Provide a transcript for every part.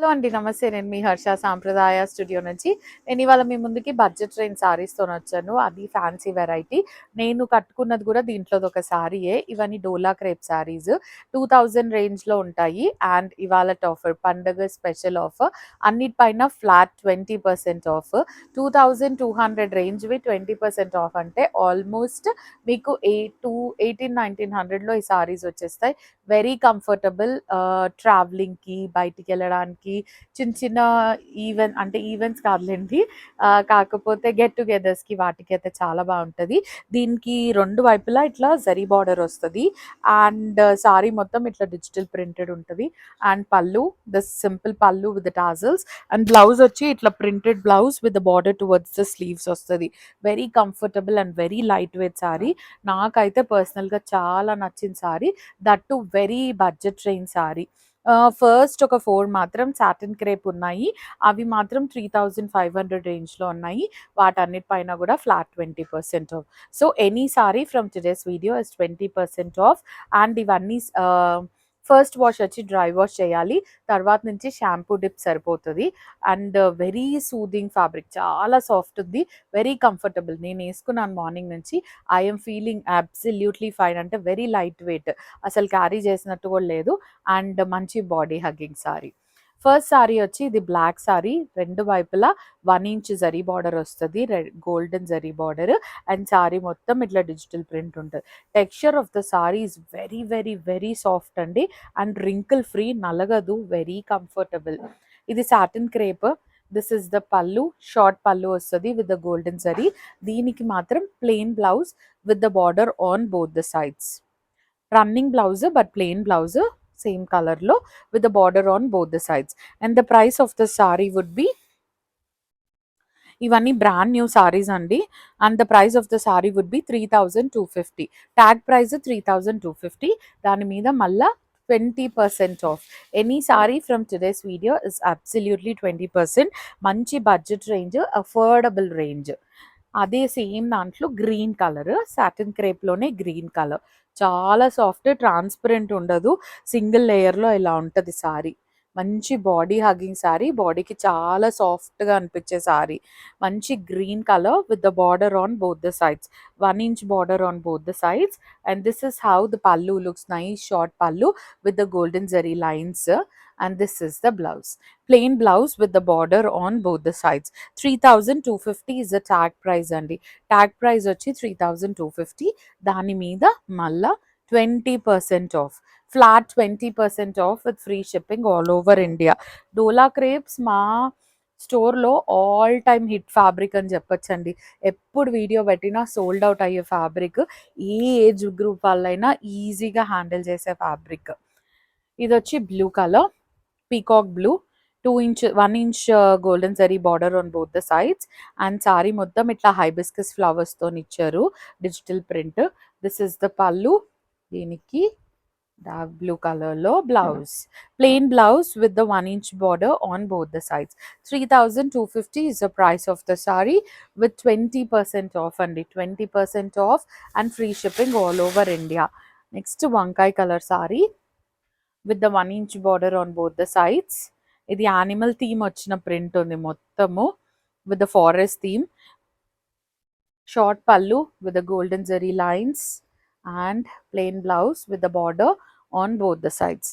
Hello అండి. నమస్తే. నేను మీ హర్ష సాంప్రదాయ స్టూడియో నుంచి. నేను ఇవాళ మీ ముందుకి బడ్జెట్ రేంజ్ శారీస్‌తోనొచ్చాను. అది ఫ్యాన్సీ వెరైటీ. నేను కట్టుకున్నది కూడా దీంట్లోదొక శారీయే. ఇవన్నీ డోలా క్రేప్ శారీస్. 2000 రేంజ్‌లో ఉంటాయి. అండ్ ఇవాళ ఆఫర్ పండగ స్పెషల్ ఆఫర్. అన్నిటిపైన ఫ్లాట్ 20% ఆఫ్. 2200 రేంజ్‌వి 20% ఆఫ్ అంటే ఆల్మోస్ట్ మీకు 1800-1900లో ఈ శారీస్ వచ్చేస్తాయి. Very comfortable. ట్రావెలింగ్‌కి, బయటికెళ్ళడానికి, చిన్న చిన్న ఈవెంట్స్ కాదులెండి. కాకపోతే గెట్ టుగెదర్స్‌కి వాటికైతే చాలా బావుంటది. దీనికి 2 వైపులా ఇట్లా జరీ బార్డర్ వస్తది. అండ్ సారీ మొత్తం ఇట్లా డిజిటల్ ప్రింటెడ్ ఉంటది. And pallu, the simple pallu with tassels. And blouse వచ్చి ఇట్లా printed blouse with the border towards the sleeves వస్తది. Very comfortable and very light weight sari. నాకైతే పర్సనల్‌గా చాలా నచ్చిన sari. That too very budget range sari. First ఒక 4 మాత్రం సాటిన్ క్రేప్ ఉన్నాయి. అవి మాత్రం 3500 రేంజ్‌లో ఉన్నాయి. వాటన్నిటిపైన కూడా flat 20% of. So any sari from today's video is 20% off. And ఇవన్నీ ఫస్ట్ వాష్ వచ్చి డ్రై వాష్ చేయాలి. తర్వాత నుంచి షాంపూ డిప్ సరిపోతది. అండ్ వెరీ సూదింగ్ ఫ్యాబ్రిక్, చాలా సాఫ్ట్ ఉంది. Very comfortable. నేను వేసుకున్నాను మార్నింగ్ నుంచి. I am feeling absolutely fine. అంటే వెరీ లైట్ వెయిట్, అసలు క్యారీ చేసినట్టు కూడా లేదు. అండ్ మంచి body hugging sorry. First sorry వచ్చి ఇది బ్లాక్ సారీ. 2 వైపులా 1 ఇంచ్ జరీ బార్డర్ వస్తుంది. Golden zari border. And sari మొత్తం ఇట్లా డిజిటల్ ప్రింట్ ఉంటుంది. Texture of the sari is very very very soft అండి. అండ్ రింకిల్ ఫ్రీ, నలగదు, వెరీ కంఫర్టబుల్. ఇది satin crepe. This is the pallu. Short pallu వస్తుంది విత్ ద గోల్డెన్ జరీ. దీనికి మాత్రం plain blouse with the border on both the sides. Running blouse but plain blouse, same colour లో with the border on both the sides. And the price of the saree would be, ఇవన్నీ brand new saris అండి. And the price of the sorry would be 3250. Tag price 3250. దాని మీద మళ్ళా 20% off. Any sari from today's video is absolutely 20%. మంచి budget range, affordable range. అదే same దాంట్లో green colour, సాటిన్ క్రేప్లోనే గ్రీన్ కలర్. చాలా సాఫ్ట్, ట్రాన్స్పరెంట్ ఉండదు. సింగిల్ లేయర్లో ఇలా ఉంటుంది సారీ. మంచి బాడీ హగ్గింగ్ సారీ. బాడీకి చాలా సాఫ్ట్గా అనిపించే సారీ. మంచి green colour with the border on both the sides. 1 inch border on both the sides. And this is how the pallu looks. Nice short pallu with the golden zari lines. And this is the blouse. Plain blouse with the border on both the sides. 3250 is the tag price అండి. Tag price వచ్చి 3250. దాని మీద మళ్ళా 20% of. Flat 20% of with free shipping all over India. Dola crepes మా స్టోర్లో all time hit fabric అని చెప్పొచ్చండి. ఎప్పుడు వీడియో పెట్టినా సోల్డ్ అవుట్ అయ్యే ఫ్యాబ్రిక్. ఏ ఏజ్ గ్రూప్ వాళ్ళైనా ఈజీగా హ్యాండిల్ చేసే ఫ్యాబ్రిక్. ఇది వచ్చి blue colour, peacock blue. 1 inch golden zari border on both the sides. And sari మొత్తం ఇట్లా హైబిస్కస్ ఫ్లవర్స్తో ఇచ్చారు, digital print. This is the పల్లు. దీనికి డార్క్ బ్లూ కలర్లో blouse. Plain blouse with the 1 inch border on both the sides. 3250 is the price of the saree with 20% off అండి. 20% off and free shipping all over India. Next వంకాయ colour sari with the 1 inch border on both the sides. ఇది animal theme వచ్చిన print ఉంది మొత్తము with the forest theme. Short pallu with the golden zari lines and plain blouse with the border on both the sides.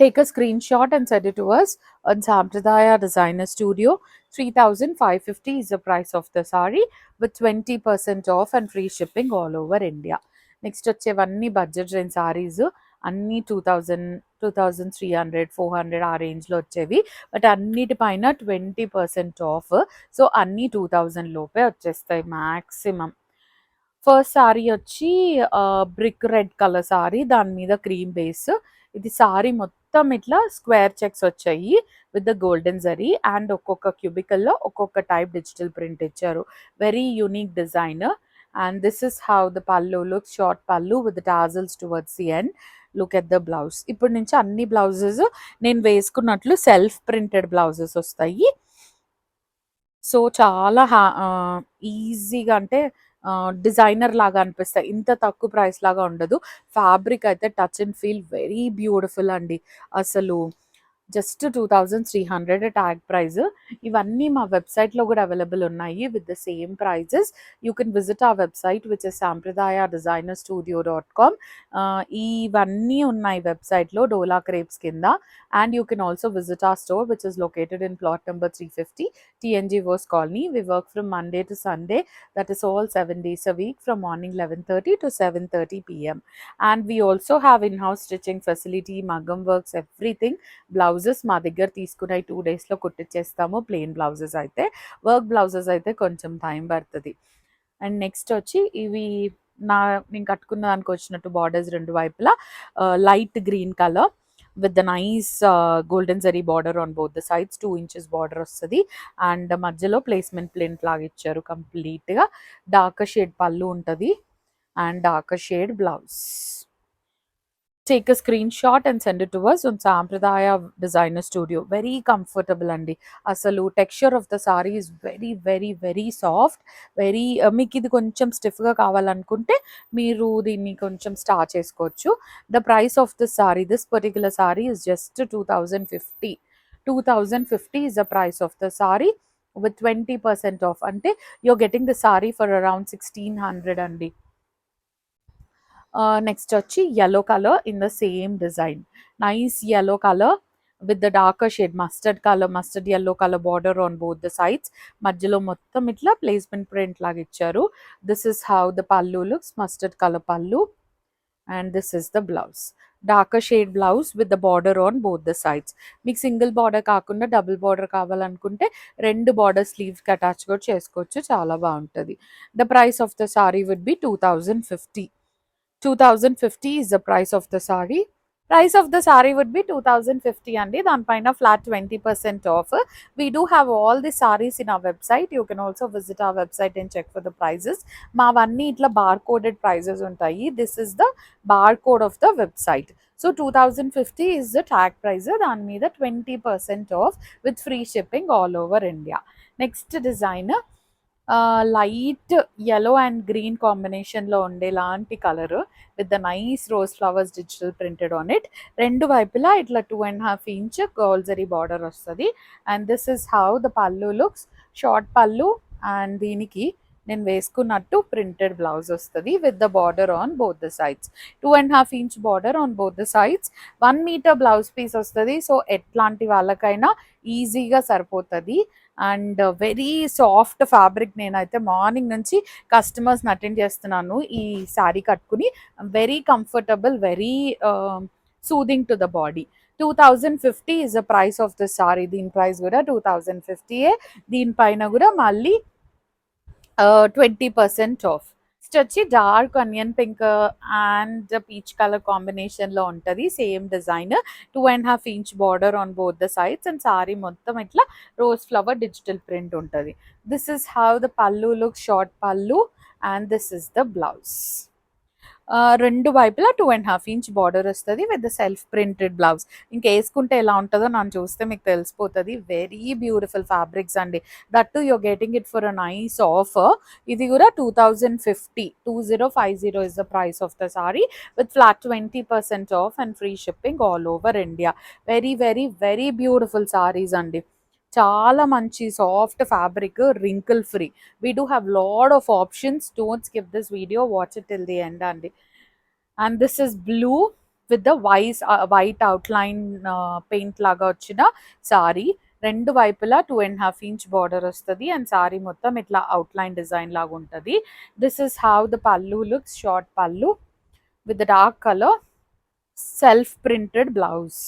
Take a screenshot and send it to us on Sampradaya Designer Studio. 3550 is the price of the saree with 20% off and free shipping all over India. Next వచ్చేవన్నీ budget range saris. అన్నీ 2000, 2300, 400 ఆ రేంజ్లో వచ్చేవి. But అన్నిటిపైన 20% of. So అన్నీ 2000 లోపే వచ్చేస్తాయి maximum. First sorry వచ్చి brick red colour sorry, దాని మీద క్రీమ్ బేస్. ఇది సారీ మొత్తం ఇట్లా స్క్వేర్ చెక్స్ వచ్చాయి with the golden zari. And ఒక్కొక్క క్యూబికల్లో ఒక్కొక్క టైప్ డిజిటల్ ప్రింట్ ఇచ్చారు. Very unique design. And this is how the pallu looks. Short pallu with tassels towards the end. Look at the blouse. ఇప్పటి నుంచి అన్ని బ్లౌజెస్ నేను వేసుకున్నట్లు సెల్ఫ్ ప్రింటెడ్ బ్లౌజెస్ వస్తాయి. So చాలా ఈజీగా, అంటే డిజైనర్ లాగా అనిపిస్తాయి. ఇంత తక్కువ ప్రైస్ లాగా ఉండదు. ఫ్యాబ్రిక్ అయితే touch and feel very beautiful అండి. అసలు జస్ట్ 2300 ట్యాగ్ ప్రైస్. ఇవన్నీ మా వెబ్సైట్లో కూడా అవైలబుల్ ఉన్నాయి with the same prices. You can visit our website which is sampradaya-designerstudio.com. ఇవన్నీ ఉన్నాయి వెబ్సైట్లో డోలా క్రేప్స్ కింద. And you can also visit our store which is located in plot number 350 TNG Vos Colony. We work from Monday to Sunday, that is all 7 days a week, from morning 11:30 to 7:30 p.m. And we also have in-house stitching facility, Magam works, everything. Blouses మా దగ్గర తీసుకుని 2 డేస్లో కుట్టించేస్తాము. Plain blouses అయితే. Work blouses అయితే కొంచెం time పడుతుంది. And next వచ్చి ఇవి నేను కట్టుకున్న దానికి వచ్చినట్టు బార్డర్స్ రెండు వైపులా light green colour with the nice golden zari border on both the sides. 2 inches border వస్తుంది. అండ్ మధ్యలో ప్లేస్మెంట్ ప్రింట్ లాగా ఇచ్చారు కంప్లీట్గా. డార్క్ షేడ్ పళ్ళు ఉంటుంది and dark shade blouse. Take a screenshot and send it to us on Sampradaya Designer Studio. Very comfortable andi. Asalu texture of the saree is very very very soft. Very మీకు ఇది కొంచెం స్టిఫ్గా కావాలనుకుంటే మీరు దీన్ని కొంచెం స్టార్ట్ చేసుకోవచ్చు. The price of this saree, this particular saree is just 2050. 2050 is the price of the saree with 20% off. అంటే you're getting the saree for around 1600 అండి. నెక్స్ట్ వచ్చి yellow color in the same design. Nice yellow color with the darker shade mustard color, mustard yellow color border on both the sides. మధ్యలో మొత్తం ఇట్లా placement print లాగా ఇచ్చారు. This is how the pallu looks, mustard color pallu, and this is the blouse. Darker shade blouse with the border on both the sides. మీకు single border కాకుండా double border కావాలనుకుంటే రెండు border స్లీవ్స్కి attach కూడా చేసుకోవచ్చు. చాలా బాగుంటుంది. The price of the saree would be 2050. 2050 is the price of the saree. Price of the saree would be 2050 అండి. దానిపైన flat 20% off. We do have all the sarees in our website. You can also visit our website and check for the prices. మావన్నీ ఇట్లా bar coded prices ఉంటాయి. This is the bar code of the website. So 2050 is the tag price. దాని మీద 20% off with free shipping all over India. Next design, light yellow and green కాంబినేషన్లో ఉండేలాంటి colour with the nice rose flowers digital printed on it. రెండు వైపులా ఇట్లా 2.5 inch gold zari border వస్తుంది. And this is how the pallu looks. Short pallu and దీనికి నేను వేసుకున్నట్టు printed blouse వస్తుంది with the border on both the sides. 2.5 inch border on both the sides. 1 meter blouse piece వస్తుంది. So ఎట్లాంటి వాళ్ళకైనా ఈజీగా సరిపోతుంది. And very soft fabric. నేనైతే మార్నింగ్ నుంచి కస్టమర్స్ని అటెండ్ చేస్తున్నాను ఈ శారీ కట్టుకుని. Very comfortable, very soothing to the body. 2050 is the price of the saree. దీని ప్రైస్ కూడా 2050. దీనిపైన కూడా మళ్ళీ 20% ఆఫ్. నెక్స్ట్ వచ్చి dark onion pink and peach colour కాంబినేషన్లో ఉంటుంది. Same design. 2.5 inch border on both the sides and sari మొత్తం ఇట్లా రోజ్ ఫ్లవర్ డిజిటల్ ప్రింట్ ఉంటుంది. దిస్ ఇస్ హౌ ద పల్లు look. Short pallu and this is the blouse. రెండు వైపులా 2.5 inch border వస్తుంది with the self printed blouse. ఇంక వేసుకుంటే ఎలా ఉంటుందో నన్ను చూస్తే మీకు తెలిసిపోతుంది. వెరీ బ్యూటిఫుల్ ఫ్యాబ్రిక్స్ అండి. That to you're getting it for a nice offer. ఇది కూడా 2050. 2050 is the price of the saree with flat 20% off and free shipping all over India. Very very very beautiful sarees అండి. చాలా మంచి soft fabric, wrinkle free. We do have lot of options. Don't skip this video, watch it till the end అండి. And this is blue with the white outline paint లాగా వచ్చిన సారీ. రెండు వైపులా 2.5 inch border వస్తుంది and sari మొత్తం ఇట్లా outline design లాగా ఉంటుంది. This is how the pallu looks. Short pallu with the dark colour self printed blouse.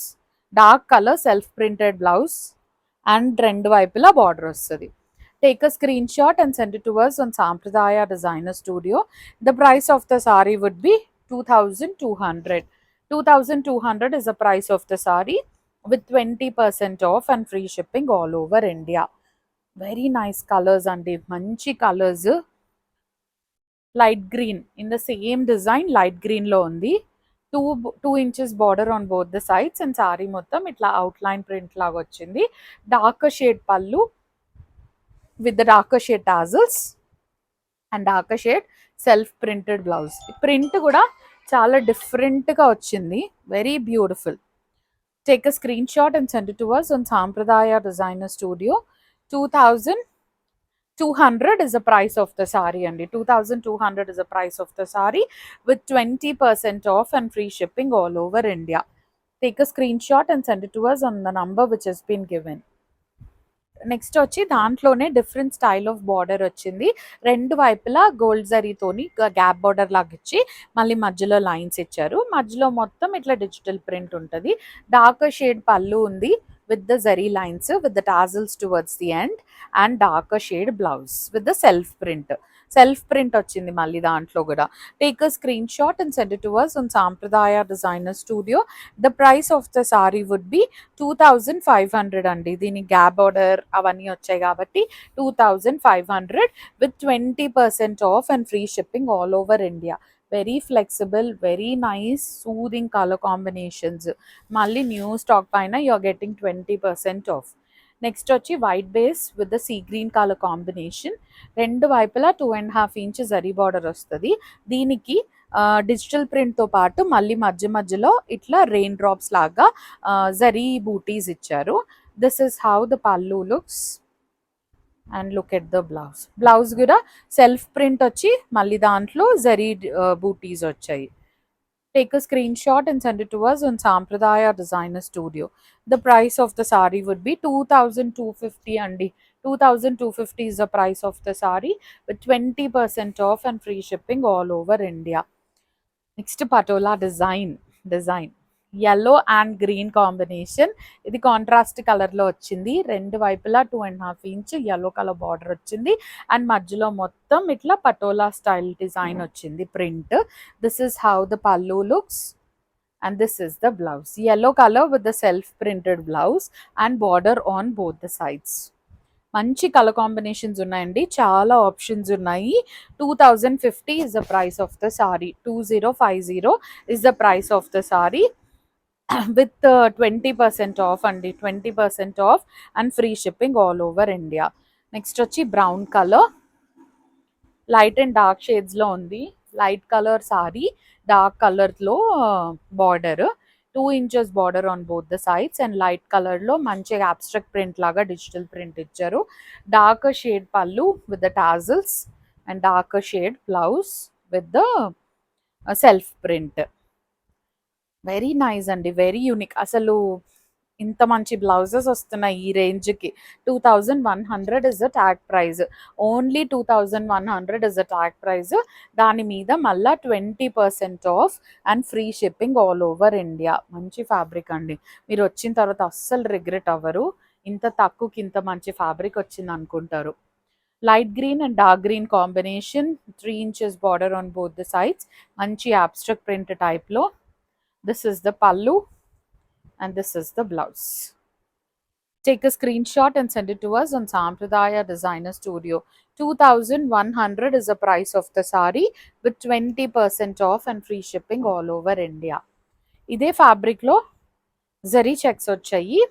Dark colour self printed blouse and రెండు వైపులా బార్డర్ వస్తుంది. Take a screenshot and send it to us on Sampradaya Designer Studio. The price of the saree would be 2200. 2200 is the price of the saree with 20% off and free shipping all over India. Very nice colors andi. Manchi colors. Light green in the same design, light green lo undi. 2 inches border on both the sides and saree మొత్తం ఇట్లా outline print లాగా వచ్చింది. Darker shade pallu with the darker shade tassels and darker shade self printed blouse. Print కూడా చాలా డిఫరెంట్గా వచ్చింది. Very beautiful. Take a screenshot and send it to us on Sampradaya Designer Studio. 2200 is the price of the sari, and 2200 is the price of the sari with 20% off and free shipping all over India. Take a screenshot and send it to us on the number which has been given. Next వచ్చి దాంట్లోనే different style of border వచ్చింది. రెండు వైపులా gold జరీతోని gap border లాగా ఇచ్చి మళ్ళీ మధ్యలో lines ఇచ్చారు. మధ్యలో మొత్తం ఇట్లా డిజిటల్ ప్రింట్ ఉంటుంది. డార్క్ షేడ్ పళ్ళు ఉంది with the zari lines with the tassels towards the end and darker shade blouse with the self print వచ్చింది మళ్ళీ దాంట్లో కూడా. Take a screenshot and send it to us on Sampradaya Designer Studio. The price of the saree would be 2500 అండి. దీని gap border అవన్నీ వచ్చాయి కాబట్టి 2500 with 20% off and free shipping all over India. Very flexible, very nice, soothing color combinations. Malli new stock paina you are getting 20% off. Next వచ్చి white base with the sea green color combination. రెండు వైపులా 2.5 inch zari border వస్తుంది. దీనికి digital ప్రింట్తో పాటు మళ్ళీ మధ్యలో ఇట్లా rain drops లాగా జరీ బూటీస్ ఇచ్చారు. This is how the pallu looks. And look at the blouse కూడా సెల్ఫ్ ప్రింట్ వచ్చి మళ్ళీ దాంట్లో జరీ బూటీస్ వచ్చాయి. Take a screenshot and send it to us on Sampradaya Designer Studio. The price of the sari would be 2250 andi. 2250 is the price of the sari with 20% off and free shipping all over India. Next patola design. Yellow and green combination. ఇది contrast colour లో వచ్చింది. రెండు వైపులా 2.5 inch yellow colour border వచ్చింది and మధ్యలో మొత్తం ఇట్లా patola style design వచ్చింది print. This is how the pallu looks and this is the blouse. Yellow color with the self printed blouse and border on both the sides. మంచి colour combinations ఉన్నాయండి, చాలా options ఉన్నాయి. 2050 is the price of the saree. 2050 is the price of the saree with 20% off అండి. 20% off and free shipping all over India. Next వచ్చి brown colour, light and dark షేడ్స్లో ఉంది. Light colour sari, dark కలర్లో border, 2 inches border on both the sides and light కలర్లో మంచిగా abstract print లాగా digital print ఇచ్చారు. Dark shade pallu with the tassels and dark shade blouse with the self print. Very nice అండి, very unique. అసలు ఇంత మంచి blouses వస్తున్నాయి ఈ రేంజ్కి. 2100 is the tag price. Only 2100 is the tag price. దాని మీద మళ్ళీ 20% off and free shipping all over India. మంచి ఫ్యాబ్రిక్ అండి, మీరు వచ్చిన తర్వాత అస్సలు రిగ్రెట్ అవ్వరు. ఇంత తక్కువకి ఇంత మంచి ఫ్యాబ్రిక్ వచ్చింది అనుకుంటారు. Light green and dark green combination, 3 inches border on both the sides, మంచి అబ్స్ట్రాక్ట్ ప్రింట్ టైప్లో. This is the pallu and this is the blouse. Take a screenshot and send it to us on Sampradaya Designer Studio. 2100 is the price of the saree with 20% off and free shipping all over India. ఇదే fabric లో zari checks వచ్చాయి.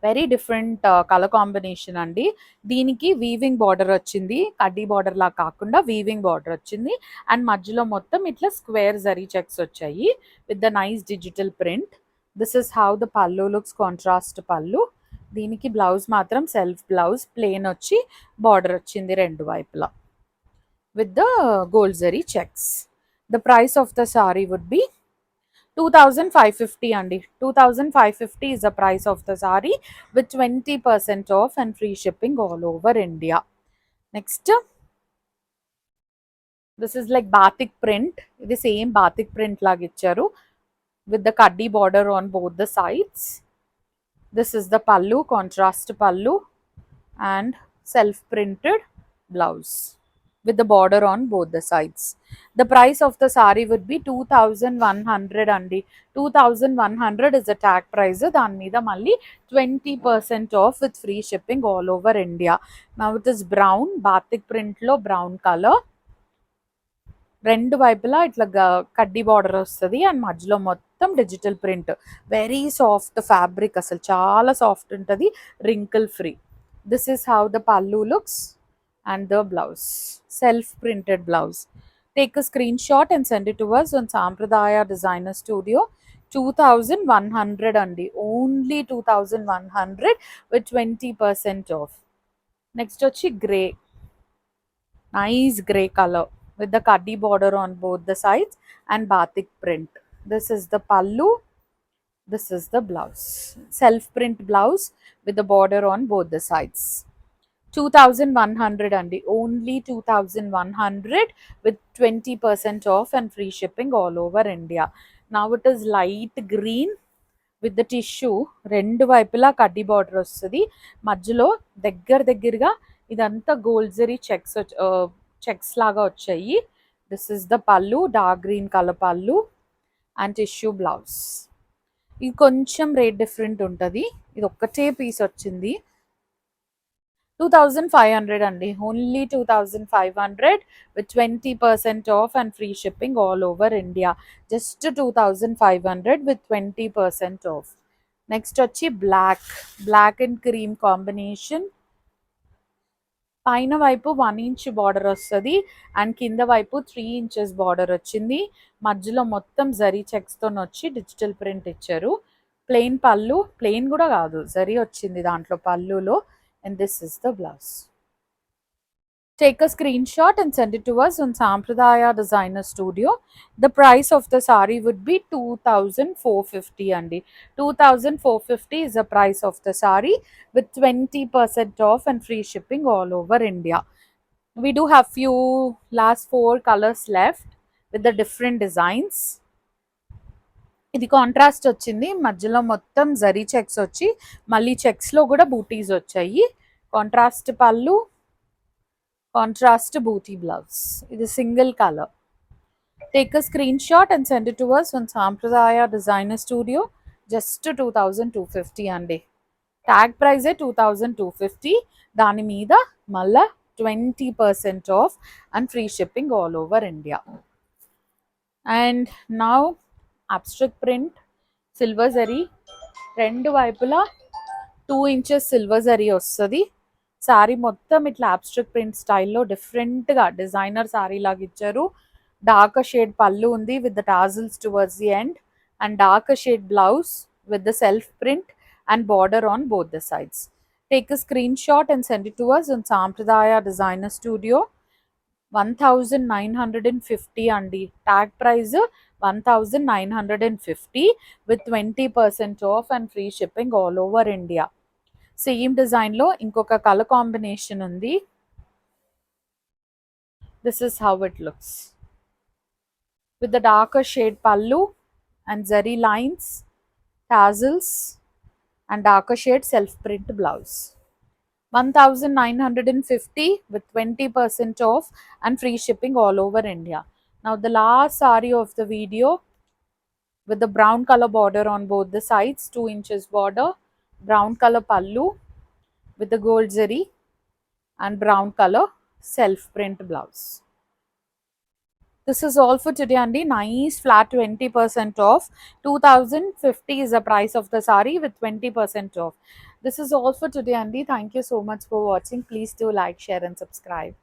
Very different colour combination అండి. దీనికి weaving border వచ్చింది, కడ్డీ border లా కాకుండా weaving border వచ్చింది and మధ్యలో మొత్తం ఇట్లా స్క్వేర్ జరీ చెక్స్ వచ్చాయి with the nice digital print. This is how the pallu looks, contrast pallu. దీనికి బ్లౌజ్ మాత్రం సెల్ఫ్ బ్లౌజ్, ప్లేన్ వచ్చి బార్డర్ వచ్చింది రెండు వైపులా with the gold zari checks. The price of the sorry would be 2550 అండి. 2550 is the price of the saree with 20% off and free shipping all over India. Next, this is like batik print. ఇది same batik print లాగా ఇచ్చారు with the kaddi border on both the sides. This is the pallu, contrast pallu and self printed blouse with the border on both the sides. The price of the saree would be 2100 andi. 2100 is the tag price. దాని మీద మళ్ళీ 20% off with free shipping all over India. Now it is brown, batik print లో brown color. రెండు వైపులా ఇట్లా కడ్డీ border వస్తుంది and మధ్యలో మొత్తం digital print. Very soft fabric, అసలు చాలా సాఫ్ట్ ఉంటుంది, wrinkle free. This is how the pallu looks and the blouse, self printed blouse. Take a screenshot and send it to us on Sampradaya Designer Studio. 2100 అండి, only 2100 with 20% of. Next వచ్చి grey, nice grey colour with the kaddi border on both the sides and batik print. This is the pallu, this is the blouse, self print blouse with the border on both the sides. 2100 అండి, only 2100 with 20% off and free shipping all over India. Now it is light green with the tissue, రెండు వైపులా కడ్డీ border వస్తుంది, మధ్యలో దగ్గరగా ఇదంతా gold zari checks లాగా వచ్చాయి. దిస్ ఇస్ ద పళ్ళు, డార్క్ గ్రీన్ కలర్ పళ్ళు అండ్ టిష్యూ బ్లౌజ్. ఇది కొంచెం రేట్ డిఫరెంట్ ఉంటుంది, ఇది ఒక్కటే పీస్ వచ్చింది. 2500 అండి, only 2500 with 20% off and free shipping all over India. Just 2500 with 20% off. Next వచ్చి బ్లాక్ అండ్ క్రీమ్ కాంబినేషన్. పైన వైపు 1 ఇంచ్ బార్డర్ వస్తుంది అండ్ కింద వైపు 3 ఇంచెస్ బార్డర్ వచ్చింది. మధ్యలో మొత్తం జరీ చెక్స్తో వచ్చి డిజిటల్ ప్రింట్ ఇచ్చారు. ప్లెయిన్ పళ్ళు, ప్లెయిన్ కూడా కాదు, జరీ వచ్చింది దాంట్లో పళ్ళులో. And this is the blouse. Take a screenshot and send it to us on Sampradaya Designer Studio. The price of the saree would be 2450 andi. 2450 is the price of the saree with 20% off and free shipping all over India. We do have few last 4 colors left with the different designs. ఇది contrast వచ్చింది, మధ్యలో మొత్తం zari checks వచ్చి మళ్ళీ చెక్స్లో కూడా బూటీస్ వచ్చాయి. Contrast పళ్ళు, contrast బూటీ blouse. ఇది single colour. Take a screen shot and send it to us on Sampradaya Designer Studio. Just 2250 అండి, ట్యాగ్ ప్రైజే 2250, దాని మీద మళ్ళా 20% off and free shipping all over India. And now abstract print, silver zari, రెండు వైపులా 2 inches silver zari వస్తుంది. శారీ మొత్తం ఇట్లా abstract print స్టైల్లో డిఫరెంట్గా డిజైనర్ శారీ లాగా ఇచ్చారు. డార్క్ షేడ్ పళ్ళు ఉంది with the tassels towards the end and dark shade blouse with the self print and border on both the sides. Take a screenshot and send it to us on Sampradaya Designer Studio. 1950 andi, tag price 1950 with 20% off and free shipping all over India. Same design lo inkoka color combination undi. This is how it looks with the darker shade pallu and zari lines, tassels and darker shade self print blouse. 1950 with 20% off and free shipping all over India. Now the last saree of the video with the brown color border on both the sides, 2 inches border, brown color pallu with the gold zari and brown color self print blouse. This is all for today andi. Nice flat 20% off. 2050 is the price of the saree with 20% off. This is all for today andi. Thank you so much for watching. Please do like, share and subscribe.